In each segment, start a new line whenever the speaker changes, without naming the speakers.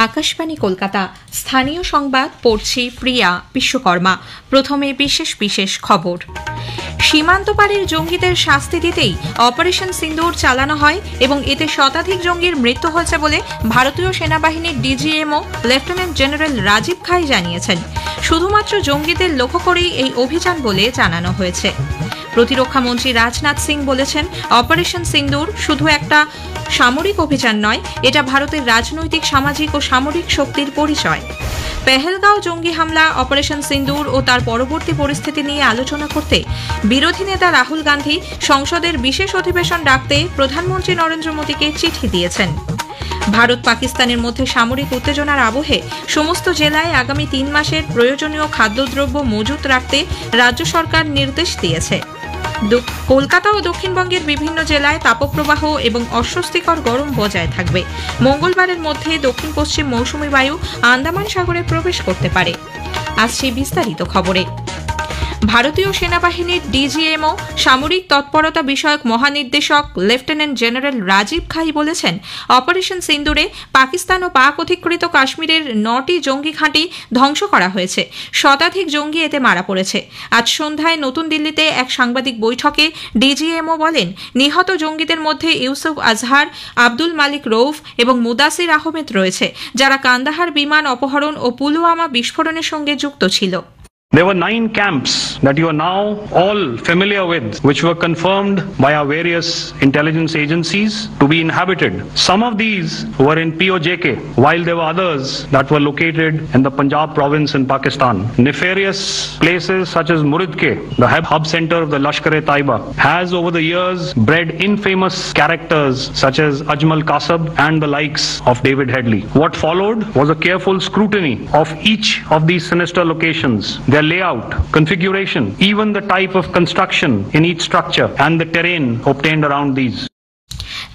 আকাশবাণী কলকাতা স্থানীয় সংবাদ পড়ছি প্রিয়া বিশ্বকর্মা। প্রথমে বিশেষ বিশেষ খবর। সীমান্ত পারের জঙ্গিদের শাস্তি দিতেই অপারেশন সিন্দুর চালানো হয় এবং এতে শতাধিক জঙ্গির মৃত্যু হয়েছে বলে ভারতীয় সেনাবাহিনীর ডিজিএমও লেফটেন্যান্ট জেনারেল রাজীব খাই জানিয়েছেন। শুধুমাত্র জঙ্গিদের লক্ষ্য করেই এই অভিযান বলে জানানো হয়েছে। প্রতিরক্ষা মন্ত্রী রাজনাথ সিং বলেছেন, অপারেশন সিন্দুর শুধু একটা সামরিক অভিযান নয়, এটা ভারতের রাজনৈতিক, সামাজিক ও সামরিক শক্তির পরিচয়। পেহেলগাঁও জঙ্গি হামলা, অপারেশন সিন্দুর ও তার পরবর্তী পরিস্থিতি নিয়ে আলোচনা করতে বিরোধী নেতা রাহুল গান্ধী সংসদের বিশেষ অধিবেশন ডাকতে প্রধানমন্ত্রী নরেন্দ্র মোদীকে চিঠি দিয়েছেন। ভারত পাকিস্তানের মধ্যে সামরিক উত্তেজনার আবহে সমস্ত জেলায় আগামী 3 মাসের প্রয়োজনীয় খাদ্যদ্রব্য মজুত রাখতে রাজ্য সরকার নির্দেশ দিয়েছে। কলকাতা ও দক্ষিণবঙ্গের বিভিন্ন জেলায় তাপপ্রবাহ এবং অস্বস্তিকর গরম বজায় থাকবে। মঙ্গলবারের মধ্যে দক্ষিণ পশ্চিম মৌসুমী বায়ু আন্দামান সাগরে প্রবেশ করতে পারে। আসছে বিস্তারিত খবরে। ভারতীয় সেনাবাহিনীর ডিজিএমও সামরিক তৎপরতা বিষয়ক মহানির্দেশক লেফটেন্যান্ট জেনারেল রাজীব খাই বলেছেন, অপারেশন সিন্দুরে পাকিস্তান ও পাক অধিকৃত কাশ্মীরের 9টি জঙ্গি ঘাঁটি ধ্বংস করা হয়েছে। শতাধিক জঙ্গি এতে মারা পড়েছে। আজ সন্ধ্যায় নতুন দিল্লিতে এক সাংবাদিক বৈঠকে ডিজিএমও বলেন, নিহত জঙ্গিদের মধ্যে ইউসুফ আজহার, আব্দুল মালিক রৌফ এবং মুদাসির আহমেদ রয়েছে, যারা কান্দাহার বিমান অপহরণ ও পুলওয়ামা বিস্ফোরণের সঙ্গে যুক্ত ছিল।
There were 9 camps that you are now all familiar with, which were confirmed by our various intelligence agencies to be inhabited. Some of these were in POJK, while there were others that were located in the Punjab province in Pakistan. Nefarious places such as Muridke, the hub center of the Lashkar-e-Taiba, has over the years bred infamous characters such as Ajmal Kasab and the likes of David Headley. What followed was a careful scrutiny of each of these sinister locations, their layout, configuration, even the type of construction in each structure and the terrain obtained around these.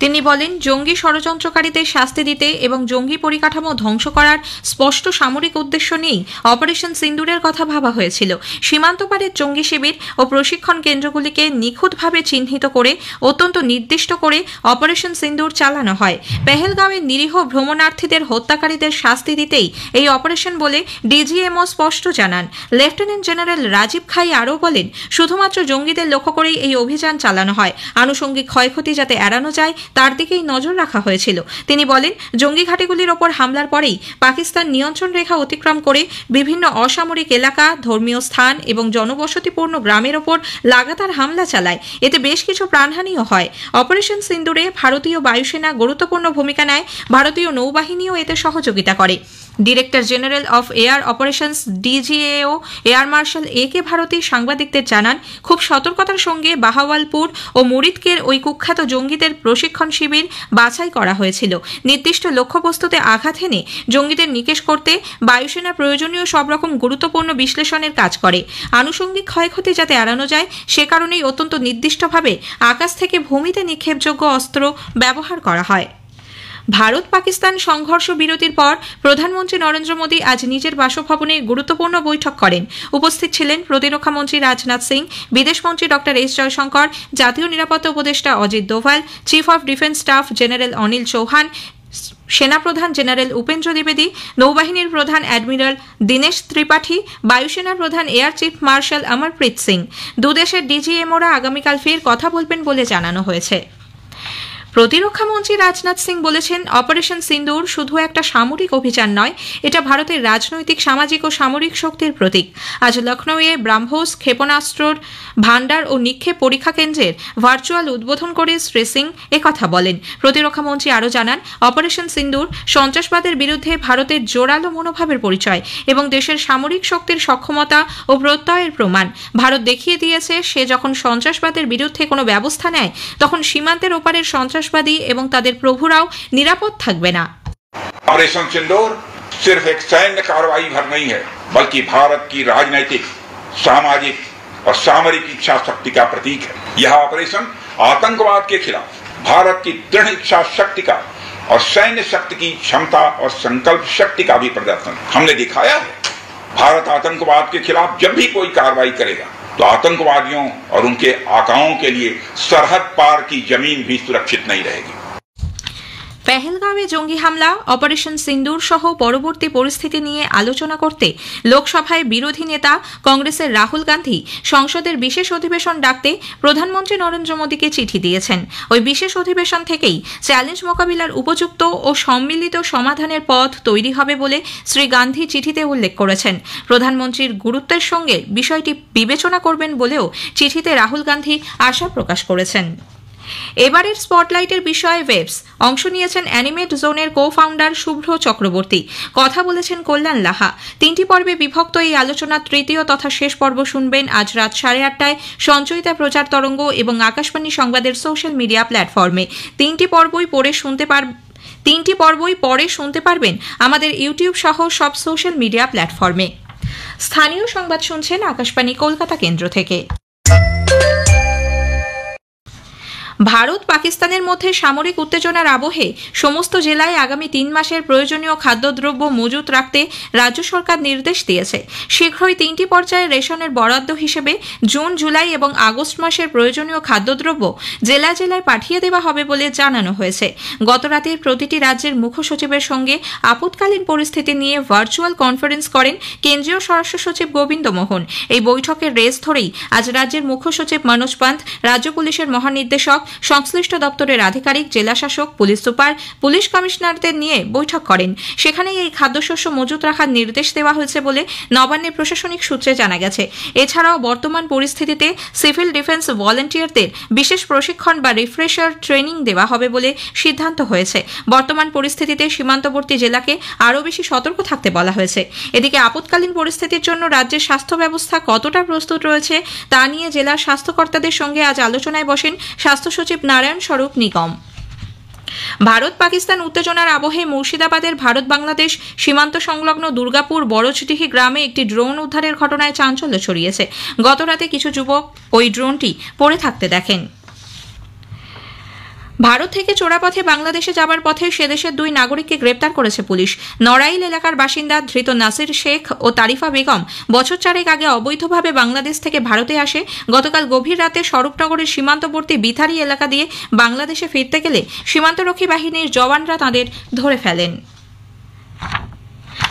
তিনি বলেন, জঙ্গি ষড়যন্ত্রকারীদের শাস্তি দিতে এবং জঙ্গি পরিকাঠামো ধ্বংস করার স্পষ্ট সামরিক উদ্দেশ্য নিয়েই অপারেশন সিন্দুরের কথা ভাবা হয়েছিল। সীমান্ত পারের জঙ্গি শিবির ও প্রশিক্ষণ কেন্দ্রগুলিকে নিখুঁতভাবে চিহ্নিত করে অত্যন্ত নির্দিষ্ট করে অপারেশন সিন্দুর চালানো হয়। পেহেলগাঁওয়ের নিরীহ ভ্রমণার্থীদের হত্যাকারীদের শাস্তি দিতেই এই অপারেশন বলে ডিজিএমও স্পষ্ট জানান। লেফটেন্যান্ট জেনারেল রাজীব খাই আরও বলেন, শুধুমাত্র জঙ্গিদের লক্ষ্য করেই এই অভিযান চালানো হয়। আনুষঙ্গিক ক্ষয়ক্ষতি যাতে এড়ানো যায় তার দিকেই নজর রাখা হয়েছিল। তিনি বলেন, জঙ্গি ঘাঁটিগুলির ওপর হামলার পরেই পাকিস্তান নিয়ন্ত্রণ রেখা অতিক্রম করে বিভিন্ন অসামরিক এলাকা, ধর্মীয় স্থান এবং জনবসতিপূর্ণ গ্রামের ওপর লাগাতার হামলা চালায়। এতে বেশ কিছু প্রাণহানিও হয়। অপারেশন সিন্দুরে ভারতীয় বায়ুসেনা গুরুত্বপূর্ণ ভূমিকা নেয়। ভারতীয় নৌবাহিনীও এতে সহযোগিতা করে। Director general of air operations DGAO air marshal A.K. Bharti সাংবাদিকদের জানান, খুব সতর্কতার সঙ্গে বাহাওয়ালপুর ও মুরিদকের ওই কুখ্যাত জঙ্গিদের প্রশিক্ষণ শিবির বাছাই করা হয়েছিল। নির্দিষ্ট লক্ষ্যবস্তুতে আঘাত হেনে জঙ্গিদের নিকেশ করতে বায়ুসেনা প্রয়োজনীয় সব রকম গুরুত্বপূর্ণ বিশ্লেষণের কাজ করে। আনুষঙ্গিক ক্ষয়ক্ষতি যাতে এড়ানো যায় সে কারণেই অত্যন্ত নির্দিষ্টভাবে আকাশ থেকে ভূমিতে নিক্ষেপযোগ্য অস্ত্র ব্যবহার করা হয়। ভারত পাকিস্তান সংঘর্ষ বিরতির পর প্রধানমন্ত্রী নরেন্দ্র মোদী আজ নিজের বাসভবনে গুরুত্বপূর্ণ বৈঠক করেন। উপস্থিত ছিলেন প্রতিরক্ষা মন্ত্রী রাজনাথ সিং, বিদেশমন্ত্রী ডক্টর এস জয়শঙ্কর, জাতীয় নিরাপত্তা উপদেষ্টা Ajit Doval, chief of defence staff general Anil Chauhan, সেনাপ্রধান জেনারেল উপেন্দ্র দ্বিবেদী, নৌবাহিনীর প্রধান অ্যাডমিরাল দীনেশ ত্রিপাঠী, বায়ুসেনার প্রধান air chief marshal Amarpreet Singh. দুদেশের ডিজিএমওরা আগামীকাল ফের কথা বলবেন বলে জানানো হয়েছে। প্রতিরক্ষা মন্ত্রী রাজনাথ সিং বলেছেন, অপারেশন সিন্দুর শুধু একটা সামরিক অভিযান নয়, এটা ভারতের রাজনৈতিক, সামাজিক ও সামরিক শক্তির প্রতীক। আজ লখনৌয়ে ব্রাহ্মোস ক্ষেপণাস্ত্রর ভান্ডার ও নিক্ষেপ পরীক্ষা কেন্দ্রের ভার্চুয়াল উদ্বোধন করে শ্রী সিং একথা বলেন। প্রতিরক্ষা মন্ত্রী আরও জানান, অপারেশন সিন্দুর সন্ত্রাসবাদের বিরুদ্ধে ভারতের জোরালো মনোভাবের পরিচয় এবং দেশের সামরিক শক্তির সক্ষমতা ও প্রত্যয়ের প্রমাণ। ভারত দেখিয়ে দিয়েছে, সে যখন সন্ত্রাসবাদের বিরুদ্ধে কোনো ব্যবস্থা নেয় তখন সীমান্তের ওপারের সন্ত্রাসবাদী এবং তাদের প্রভুরাও নিরাপদ থাকবে না।
ऑपरेशन सिंदूर सिर्फ एक सैन्य कार्रवाई भर नहीं है, बल्कि भारत की राजनीतिक, सामाजिक और सामरिक इच्छा शक्ति का प्रतीक है। यह ऑपरेशन आतंकवाद के खिलाफ भारत की दृढ़ इच्छा शक्ति का और सैन्य शक्ति की क्षमता और संकल्प शक्ति का भी प्रदर्शन। हमने दिखाया है, भारत आतंकवाद के खिलाफ जब भी कोई कार्रवाई करेगा तो आतंकवादियों और उनके आकाओं के लिए सरहद पार की जमीन भी सुरक्षित नहीं रहेगी।
পেহেলগাঁওয়ে জঙ্গি হামলা, অপারেশন সিন্দুর সহ পরবর্তী পরিস্থিতি নিয়ে আলোচনা করতে লোকসভায় বিরোধী নেতা কংগ্রেসের রাহুল গান্ধী সংসদের বিশেষ অধিবেশন ডাকতে প্রধানমন্ত্রী নরেন্দ্র মোদীকে চিঠি দিয়েছেন। ওই বিশেষ অধিবেশন থেকেই চ্যালেঞ্জ মোকাবিলার উপযুক্ত ও সম্মিলিত সমাধানের পথ তৈরি হবে বলে শ্রী গান্ধী চিঠিতে উল্লেখ করেছেন। প্রধানমন্ত্রীর গুরুত্বের সঙ্গে বিষয়টি বিবেচনা করবেন বলেও চিঠিতে রাহুল গান্ধী আশা প্রকাশ করেছেন। এবারের স্পটলাইটের বিষয়ে ওয়েবস অংশ নিয়েছেন অ্যানিমেট জোনের কো ফাউন্ডার শুভ্র চক্রবর্তী, কথা বলেছেন কল্যাণ লাহা। 3টি পর্বে বিভক্ত এই আলোচনার তৃতীয় তথা শেষ পর্ব শুনবেন আজ রাত 8:30টায় সঞ্চয়িতা প্রচার তরঙ্গ এবং আকাশবাণী সংবাদের সোশ্যাল মিডিয়া প্ল্যাটফর্মে। 3টি পর্বই পরে শুনতে পারবেন আমাদের ইউটিউব সহ সব সোশ্যাল মিডিয়া প্ল্যাটফর্মে। স্থানীয় সংবাদ শুনছেন আকাশবাণী কলকাতা কেন্দ্র থেকে। ভারত পাকিস্তানের মধ্যে সামরিক উত্তেজনার আবহে সমস্ত জেলায় আগামী 3 মাসের প্রয়োজনীয় খাদ্যদ্রব্য মজুত রাখতে রাজ্য সরকার নির্দেশ দিয়েছে। শীঘ্রই 3টি পর্যায়ে রেশনের বরাদ্দ হিসেবে জুন, জুলাই এবং আগস্ট মাসের প্রয়োজনীয় খাদ্যদ্রব্য জেলায় জেলায় পাঠিয়ে দেওয়া হবে বলে জানানো হয়েছে। গতরাতে প্রতিটি রাজ্যের মুখ্য সচিবের সঙ্গে আপৎকালীন পরিস্থিতি নিয়ে ভার্চুয়াল কনফারেন্স করেন কেন্দ্রীয় স্বরাষ্ট্র সচিব গোবিন্দ মোহন। এই বৈঠকের রেস ধরেই আজ রাজ্যের মুখ্য সচিব মনোজ পান্ত, রাজ্য পুলিশের মহানির্দেশক, সংশ্লিষ্ট দপ্তরের আধিকারিক, জেলা শাসক, পুলিশ সুপার, পুলিশ কমিশনারদের নিয়ে বৈঠক করেন। সেখানেই এই খাদ্যশস্য মজুত রাখার নির্দেশ দেওয়া হয়েছে বলে নবান্নের প্রশাসনিক সূত্রে জানা গেছে। এছাড়াও বর্তমান পরিস্থিতিতে সিভিল ডিফেন্স ভলান্টিয়ারদের বিশেষ প্রশিক্ষণ বা রিফ্রেশার ট্রেনিং দেওয়া হবে বলে সিদ্ধান্ত হয়েছে। বর্তমান পরিস্থিতিতে সীমান্তবর্তী জেলাকে আরও বেশি সতর্ক থাকতে বলা হয়েছে। এদিকে আপৎকালীন পরিস্থিতির জন্য রাজ্যের স্বাস্থ্য ব্যবস্থা কতটা প্রস্তুত রয়েছে তা নিয়ে জেলার স্বাস্থ্যকর্তাদের সঙ্গে আজ আলোচনায় বসেন স্বাস্থ্য সচিব নারায়ণ স্বরূপ নিগম। ভারত পাকিস্তান উত্তেজনার আবহে মুর্শিদাবাদের ভারত বাংলাদেশ সীমান্ত সংলগ্ন দুর্গাপুর বড়চডিহি গ্রামে একটি ড্রোন উদ্ধারের ঘটনায় চাঞ্চল্য ছড়িয়েছে। গতরাতে কিছু যুবক ওই ড্রোনটি পড়ে থাকতে দেখেন। ভারত থেকে চোরাপথে বাংলাদেশে যাবার পথে সে দেশের 2 নাগরিককে গ্রেপ্তার করেছে পুলিশ। নড়াইল এলাকার বাসিন্দা ধৃত নাসির শেখ ও তারিফা বেগম বছর 4 আগে অবৈধভাবে বাংলাদেশ থেকে ভারতে আসে। গতকাল গভীর রাতে স্বরূপনগরের সীমান্তবর্তী বিথারি এলাকা দিয়ে বাংলাদেশে ফিরতে গেলে সীমান্তরক্ষী বাহিনীর জওয়ানরা তাঁদের ধরে ফেলেন।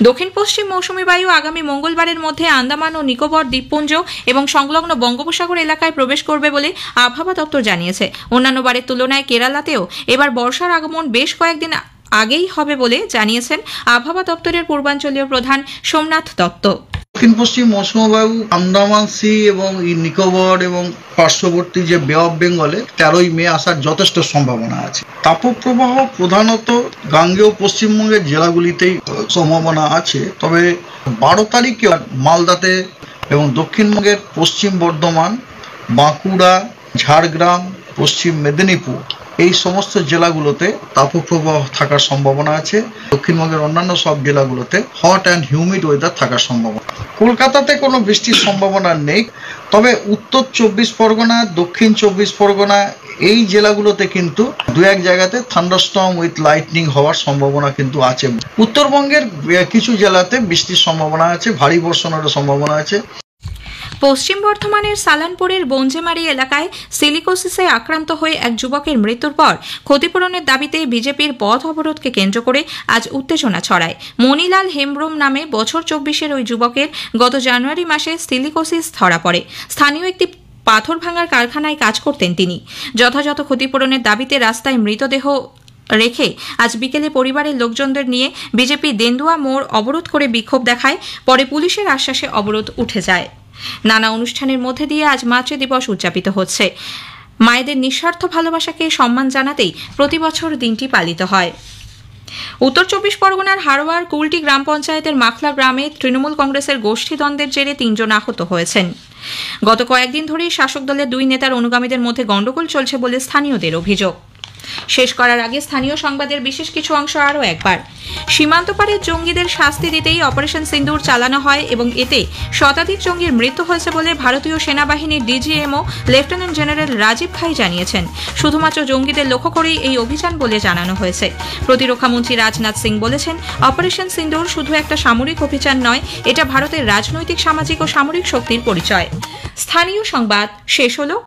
দক্ষিণ পশ্চিম মৌসুমী বায়ু আগামী মঙ্গলবারের মধ্যে আন্দামান ও নিকোবর দ্বীপপুঞ্জ এবং সংলগ্ন বঙ্গোপসাগর এলাকায় প্রবেশ করবে বলে আবহাওয়া দপ্তর জানিয়েছে। অন্যান্য বারের তুলনায় কেরালাতেও এবার বর্ষার আগমন বেশ কয়েকদিন আগেই হবে বলে জানিয়েছেন আবহাওয়া দপ্তরের পূর্বাঞ্চলীয় প্রধান সোমনাথ দত্ত।
দক্ষিণ পশ্চিম মৌসুমী বায়ু আন্দামান সি এবং নিকোবর এবং পার্শ্ববর্তী যে বে অফ বেঙ্গলে 13ই মে আসার যথেষ্ট সম্ভাবনা আছে। তাপপ্রবাহ প্রধানত গাঙ্গেয় পশ্চিমবঙ্গের জেলাগুলিতেই সম্ভাবনা আছে। তবে 12 তারিখে মালদাতে এবং দক্ষিণবঙ্গের পশ্চিম বর্ধমান, বাঁকুড়া, ঝাড়গ্রাম, পশ্চিম মেদিনীপুর এই সমস্ত জেলাগুলোতে তাপপ্রবাহ থাকার সম্ভাবনা আছে। দক্ষিণবঙ্গের অন্যান্য সব জেলাগুলোতে হট অ্যান্ড হিউমিড ওয়েদার থাকার সম্ভাবনা। কলকাতাতে কোনো বৃষ্টির সম্ভাবনা নেই, তবে উত্তর 24 পরগনা, দক্ষিণ 24 পরগনা এই জেলাগুলোতে কিন্তু 2-1 জায়গাতে থান্ডারস্টর্ম উইথ লাইটনিং হওয়ার সম্ভাবনা কিন্তু আছে। উত্তরবঙ্গের কিছু জেলাতে বৃষ্টির সম্ভাবনা আছে, ভারী বর্ষণেরও সম্ভাবনা আছে।
পশ্চিম বর্ধমানের সালানপুরের বঞ্জেমারি এলাকায় সিলিকোসিসে আক্রান্ত হয়ে এক যুবকের মৃত্যুর পর ক্ষতিপূরণের দাবিতে বিজেপির পথ অবরোধকে কেন্দ্র করে আজ উত্তেজনা ছড়ায়। মণিলাল হেমব্রম নামে বছর 24-এর ওই যুবকের গত জানুয়ারি মাসে সিলিকোসিস ধরা পড়ে। স্থানীয় একটি পাথর ভাঙার কারখানায় কাজ করতেন তিনি। যথাযথ ক্ষতিপূরণের দাবিতে রাস্তায় মৃতদেহ রেখে আজ বিকেলে পরিবারের লোকজনদের নিয়ে বিজেপি দেন্দুয়া মোড় অবরোধ করে বিক্ষোভ দেখায়। পরে পুলিশের আশ্বাসে অবরোধ উঠে যায়। নানা অনুষ্ঠানের মধ্যে দিয়ে আজ মাতৃ দিবস উদযাপিত হচ্ছে। মায়েদের নিঃস্বার্থ ভালোবাসাকে সম্মান জানাতেই প্রতি বছর দিনটি পালিত হয়। উত্তর 24 পরগনার হারোয়ার কুলটি গ্রাম পঞ্চায়েতের মাখলা গ্রামে তৃণমূল কংগ্রেসের গোষ্ঠীদ্বন্দ্বের জেরে 3 জন আহত হয়েছেন। গত কয়েকদিন ধরেই শাসক দলের 2 নেতার অনুগামীদের মধ্যে গণ্ডগোল চলছে বলে স্থানীয়দের অভিযোগ। শেষ করার আগে স্থানীয় সংবাদের বিশেষ কিছু অংশ আরও একবার। সীমান্ত পারের জঙ্গিদের শাস্তি দিতেই অপারেশন সিন্দুর চালানো হয় এবং এতে শতাধিক জঙ্গির মৃত্যু হয়েছে বলে ভারতীয় সেনাবাহিনীর ডিজিএমও লেফটেন্যান্ট জেনারেল রাজীব খাই জানিয়েছেন। শুধুমাত্র জঙ্গিদের লক্ষ্য করেই এই অভিযান বলে জানানো হয়েছে। প্রতিরক্ষামন্ত্রী রাজনাথ সিং বলেছেন, অপারেশন সিন্দুর শুধু একটা সামরিক অভিযান নয়, এটা ভারতের রাজনৈতিক, সামাজিক ও সামরিক শক্তির পরিচয়। স্থানীয় সংবাদ শেষ হলো।